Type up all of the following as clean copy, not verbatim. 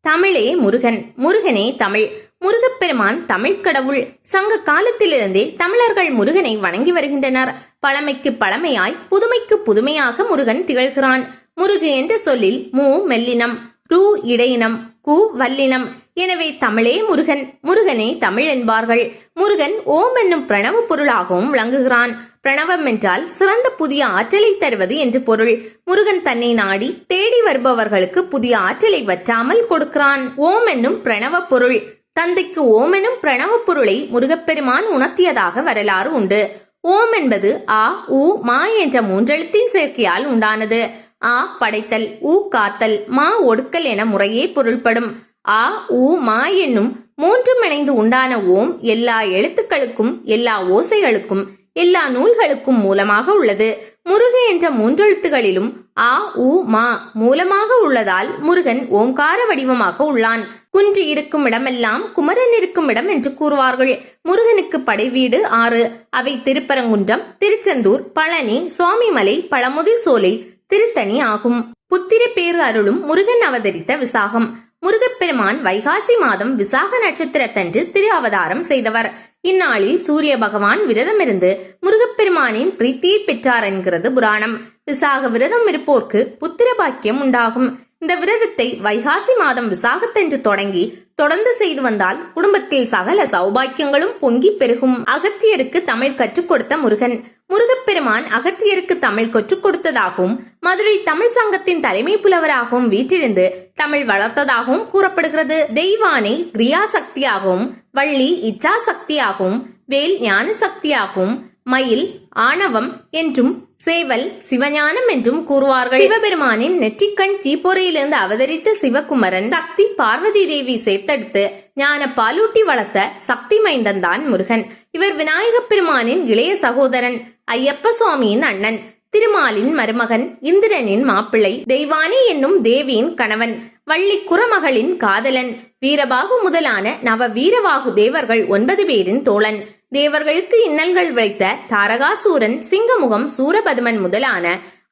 தமிழே முருகன், முருகனே தமிழ். முருகப்பெருமான் தமிழ் கடவுள். சங்க காலத்திலிருந்தே தமிழர்கள் முருகனை வணங்கி வருகின்றனர். பழமைக்கு பழமையாய் புதுமைக்கு புதுமையாக முருகன் திகழ்கிறான். முருகு என்ற சொல்லில் மூ மெல்லினம், ரூ இடையினம், கு வல்லினம். எனவே தமிழே முருகன், முருகனே தமிழ் என்பார்கள். முருகன் ஓம் என்னும் பிரணவ பொருளாகவும் விளங்குகிறான். பிரணவம் என்றால் சிறந்த புதிய ஆற்றலை தருவது என்று பொருள். முருகன் தன்னை நாடி தேடி வருபவர்களுக்கு புதிய ஆற்றலை வற்றாமல் கொடுக்கிறான். ஓம் என்னும் பிரணவ பொருள். தந்தைக்கு ஓம் என்னும் பிரணவ பொருளை முருகப்பெருமான் உணர்த்தியதாக வரலாறு உண்டு. ஓம் என்பது ஆ, உ, மா என்ற மூன்றெழுத்தின் சேர்க்கையால் உண்டானது. ஆ படைத்தல், உ காத்தல், மா ஒடுக்கல் என முறையே பொருள்படும். ஆ, உ, மா என்னும் மூன்றும் இணைந்து உண்டான ஓம் எல்லா எழுத்துக்களுக்கும், எல்லா ஓசைகளுக்கும், எல்லா நூல்களுக்கும் மூலமாக உள்ளது. முருகு என்ற மூன்றெழுத்துகளிலும் ஆ, உ, மா மூலமாக உள்ளதால் முருகன் ஓம்கார வடிவமாக உள்ளான். குன்று இருக்கும் இடமெல்லாம் குமரன் இருக்கும் இடம் என்று கூறுவார்கள். முருகனுக்கு படைவீடு 6. அவை திருப்பரங்குன்றம், திருச்செந்தூர், பழனி, சுவாமிமலை, பழமுதி சோலை, திருத்தணி ஆகும். புத்திர பேறு அருளும் முருகன் அவதரித்த விசாகம். முருகப்பெருமான் வைகாசி மாதம் விசாக நட்சத்திரத்தன்று திரு அவதாரம் செய்தவர். இந்நாளில் சூரிய பகவான் விரதமிருந்து முருகப்பெருமானின் பிரீத்தியை பெற்றார் என்கிறது புராணம். விசாக விரதம் இருப்போர்க்கு புத்திர பாக்கியம் உண்டாகும். இந்த விரதத்தை வைகாசி மாதம் விசாகத்தன்று தொடங்கி தொடர்ந்து செய்து வந்தால் குடும்பத்தில் சகல சௌபாக்கியங்களும் பொங்கி பெருகும். அகத்தியருக்கு தமிழ் கற்றுக் கொடுத்த முருகன். முருகப்பெருமான் அகத்தியருக்கு தமிழ் கற்றுக் கொடுத்ததாகவும் மதுரை தமிழ் சங்கத்தின் தலைமை புலவராகவும் வீற்றிருந்து தமிழ் வளர்த்ததாகவும் கூறப்படுகிறது. தெய்வானை கிரியா சக்தியாகவும், வள்ளி இச்சா சக்தியாகவும், வேல் ஞான சக்தியாகவும், மயில் ஆணவம் என்றும், சேவல் சிவஞானம் என்றும் கூறுவார்கள். சிவபெருமானின் நெற்றிக்கண் தீப்பொறையிலிருந்து அவதரித்த சிவகுமரன் சக்தி பார்வதி தேவி சேர்த்தெடுத்து ஞான பாலூட்டி வளர்த்த சக்தி மைந்தன் தான் முருகன். இவர் விநாயகப் பெருமானின் இளைய சகோதரன், ஐயப்ப சுவாமியின் அண்ணன், திருமாலின் மருமகன், இந்திரனின் மாப்பிள்ளை, தெய்வானி என்னும் தேவியின் கணவன், வள்ளி குறமகளின் காதலன், வீரபாகு முதலான நவ வீரவாகு தேவர்கள் 9 பேரின் தோழன். தேவர்களுக்கு இன்னல்கள் வைத்த தாரகாசூரன், சிங்கமுகம், சூரபதுமன் முதலான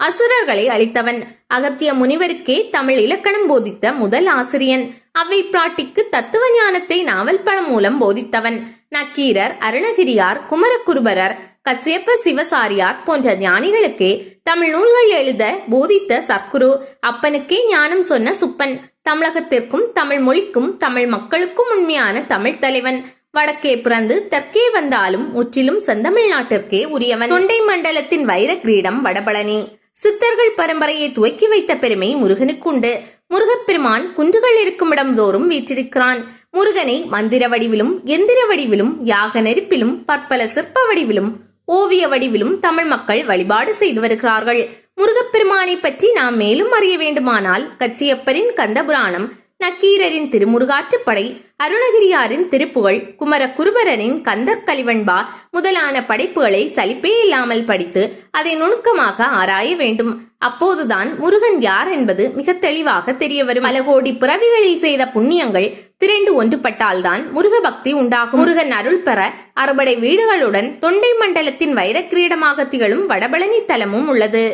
அசுரர்களை அழித்தவன். அகத்திய முனிவருக்கே தமிழ் இலக்கணம் போதித்த முதல் ஆசிரியன். அவ்வை பிராட்டிக்கு தத்துவ ஞானத்தை நாவல் பழம் மூலம் போதித்தவன். நக்கீரர், அருணகிரியார், குமரகுருபரர், கச்சியப்ப சிவசாரியார் போன்ற ஞானிகளுக்கே தமிழ் நூல்கள் எழுத போதித்த சர்க்குரு. அப்பனுக்கே ஞானம் சொன்ன சுப்பன். தமிழகத்திற்கும் தமிழ் மொழிக்கும் தமிழ் மக்களுக்கும் உண்மையான தமிழ் தலைவன். வடக்கே பிறந்து தெற்கே வந்தாலும் முற்றிலும் செந்தமிழ்நாட்டிற்கே உரியவன். தொண்டை மண்டலத்தின் வைர கிரீடம் வடபழனி. சித்தர்கள் பரம்பரையை துவக்கி வைத்த பெருமை முருகனுக்கு உண்டு. முருகப்பெருமான் குன்றுகள் இருக்கும் இடம் தோறும் வீற்றிருக்கிறான். முருகனை மந்திர வடிவிலும், எந்திர வடிவிலும், யாக நெருப்பிலும், பற்பல சிற்ப வடிவிலும், ஓவிய வடிவிலும் தமிழ் மக்கள் வழிபாடு செய்து வருகிறார்கள். முருகப்பெருமானை பற்றி நாம் மேலும் அறிய வேண்டுமானால் கச்சியப்பரின் கந்தபுராணம், நக்கீரரின் திருமுருகாற்றுப்படை, அருணகிரியாரின் திருப்புகழ், குமர குருபரனின் கந்தர் கலிவன்பா முதலான படைப்புகளை சலிப்பே இல்லாமல் படித்து அதை நுணுக்கமாக ஆராய வேண்டும். அப்போதுதான் முருகன் யார் என்பது மிக தெளிவாக தெரிய வரும். பல கோடி பிறவிகளில் செய்த புண்ணியங்கள் திரண்டு ஒன்றுபட்டால்தான் முருக பக்தி உண்டாகும். முருகன் அருள் பெற 60 வீடுகளுடன் தொண்டை மண்டலத்தின் வைர கிரீடமாக திகழும் வடபழனி தலமும் உள்ளது.